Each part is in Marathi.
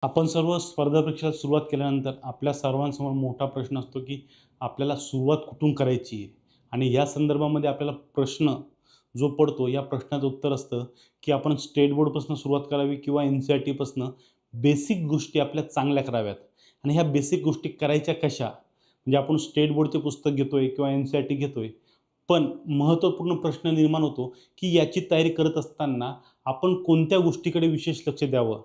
आपण सर्व स्पर्धा परीक्षेला सुरुवात केल्यानंतर आपल्या सर्वांसमोर मोठा प्रश्न असतो की आपल्याला सुरुवात कुठून करायची आहे. आणि या संदर्भामध्ये आपल्याला प्रश्न जो पडतो या प्रश्नाचं उत्तर असतं की आपण स्टेट बोर्डपासून सुरुवात करावी किंवा एन सी आर टीपासून बेसिक गोष्टी आपल्या चांगल्या कराव्यात. आणि ह्या बेसिक गोष्टी करायच्या कशा, म्हणजे आपण स्टेट बोर्डचे पुस्तक घेतोय किंवा एन सी आर टी घेतोय, पण महत्त्वपूर्ण प्रश्न निर्माण होतो की याची तयारी करत असताना आपण कोणत्या गोष्टीकडे विशेष लक्ष द्यावं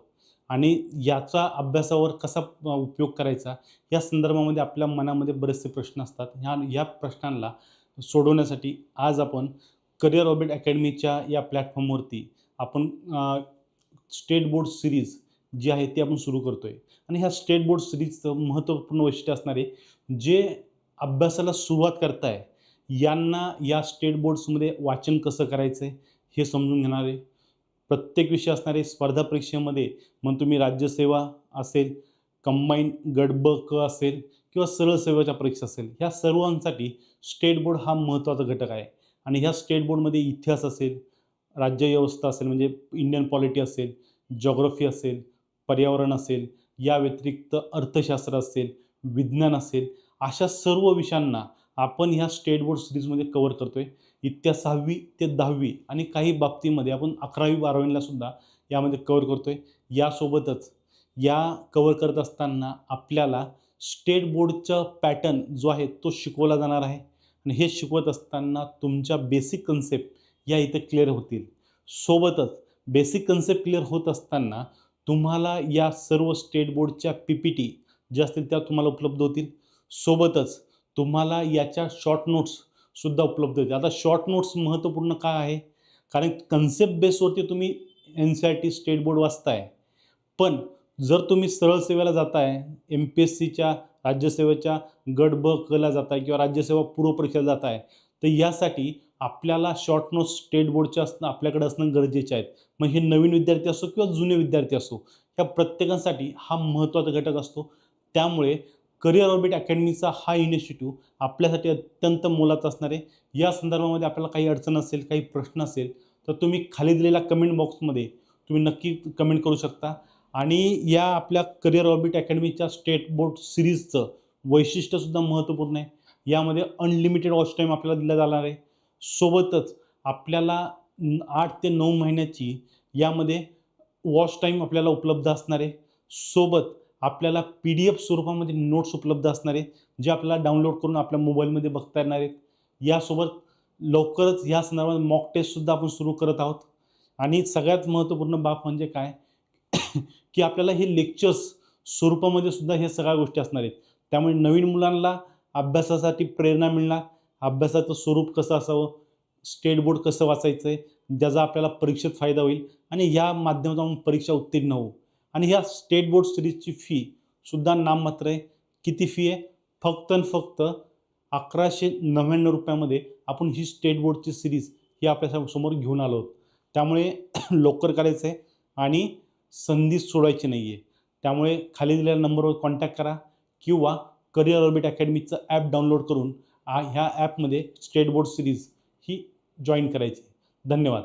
आणि याचा अभ्यासावर कसा उपयोग करायचा, या संदर्भामध्ये आपल्या मनामध्ये बरेचसे प्रश्न असतात. या प्रश्नांना सोडवण्यासाठी आज आपण करिअर ऑर्बिट अकॅडमीच्या या प्लॅटफॉर्मवरती आपण स्टेट बोर्ड सिरीज जी आहे ती आपण सुरू करतो आहे. आणि ह्या स्टेट बोर्ड सिरीजचं महत्त्वपूर्ण वैशिष्ट्य असणार आहे, जे अभ्यासाला सुरुवात करताय यांना या स्टेट बोर्ड्समध्ये वाचन कसं करायचं आहे हे समजून घेणार आहे. प्रत्येक विषय असणारे स्पर्धा परीक्षेमध्ये, मग तुम्ही राज्यसेवा असेल, कंबाईन गट ब क असेल किंवा सरळ सेवेच्या परीक्षा असेल, ह्या सर्वांसाठी स्टेट बोर्ड हा महत्त्वाचा घटक आहे. आणि ह्या स्टेट बोर्डमध्ये इतिहास असेल, राज्यव्यवस्था असेल म्हणजे इंडियन पॉलिटी असेल, जिओग्राफी असेल, पर्यावरण असेल, या व्यतिरिक्त अर्थशास्त्र असेल, विज्ञान असेल, अशा सर्व विषयांना आपण ह्या स्टेट बोर्ड सिरीजमध्ये कव्हर करतो आहे. इयत्ता 6वी ते 10वी आणि काही बाबतीमध्ये आपण 11वी 12वीला सुद्धा यामध्ये कव्हर करतो आहे. यासोबतच या कव्हर करत असताना आपल्याला स्टेट बोर्डचा पॅटर्न जो आहे तो शिकवला जाणार आहे. आणि हे शिकवत असताना तुमच्या बेसिक कन्सेप्ट या इथे क्लिअर होतील. सोबतच बेसिक कन्सेप्ट क्लिअर होत असताना तुम्हाला या सर्व स्टेट बोर्डच्या पी पी टी ज्या असतील त्या तुम्हाला उपलब्ध होतील. सोबतच तुम्हाला याच्या शॉर्ट नोट्ससुद्धा उपलब्ध होतील. आता शॉर्ट नोट्स महत्त्वपूर्ण का आहे, कारण कन्सेप्ट बेसवरती तुम्ही N C R T state board वाचताय, पण जर तुम्ही सरळ सेवेला जाताय, एम पी एस सीच्या राज्यसेवेच्या गट ब कला जाताय किंवा राज्यसेवा पूर्व परीक्षेला जाताय, तर यासाठी आपल्याला शॉर्ट नोट्स स्टेट बोर्डच्या आपल्याकडे असणं गरजेचे आहेत. मग हे नवीन विद्यार्थी असो किंवा जुने विद्यार्थी असो, या प्रत्येकासाठी हा महत्त्वाचा घटक असतो. त्यामुळे करिअर ऑर्बिट अकॅडमीचा हा इनिशिएटिव्ह आपल्यासाठी अत्यंत मोलाचा असणार आहे. या संदर्भामध्ये आपल्याला काही अडचण असेल, काही प्रश्न असेल, तर तुम्ही खाली दिलेल्या कमेंट बॉक्समध्ये तुम्ही नक्की कमेंट करू शकता. आणि या आपल्या करिअर ऑर्बिट अकॅडमीच्या स्टेट बोर्ड सिरीजचं वैशिष्ट्यसुद्धा महत्त्वपूर्ण आहे. यामध्ये अनलिमिटेड वॉच टाईम आपल्याला दिला जाणार आहे. सोबतच आपल्याला 8 ते 9 महिन्याची यामध्ये वॉच टाईम आपल्याला उपलब्ध असणार आहे. सोबत आपल्याला पी डी एफ स्वरूपामध्ये नोट्स उपलब्ध असणार आहे, जे आपल्याला डाउनलोड करून आपल्या मोबाईलमध्ये बघता येणार आहेत. यासोबत लवकरच या संदर्भात मॉक टेस्टसुद्धा आपण सुरू करत आहोत. आणि सगळ्यात महत्त्वपूर्ण बाब म्हणजे काय की आपल्याला हे लेक्चर्स स्वरूपामध्ये सुद्धा हे सगळ्या गोष्टी असणार आहेत. त्यामुळे नवीन मुलांना अभ्यासासाठी प्रेरणा मिळणार, अभ्यासाचं स्वरूप कसं असावं, स्टेट बोर्ड कसं वाचायचं आहे, ज्याचा आपल्याला परीक्षेत फायदा होईल आणि या माध्यमातून आपण परीक्षा उत्तीर्ण होऊ. आणि ह्या स्टेट बोर्ड सिरीजची फीसुद्धा नाममात्र आहे. किती फी आहे? फक्त आणि फक्त 1199 रुपयामध्ये आपण ही स्टेट बोर्डची सिरीज ही आपल्या समोर घेऊन आलो आहोत. त्यामुळे लवकर करायचं आहे आणि संधी सोडायची नाही आहे. त्यामुळे खाली दिलेल्या नंबरवर कॉन्टॅक्ट करा किंवा करिअर ऑर्बिट अकॅडमीचं ॲप डाउनलोड करून ह्या ॲपमध्ये स्टेट बोर्ड सिरीज ही जॉईन करायची. धन्यवाद.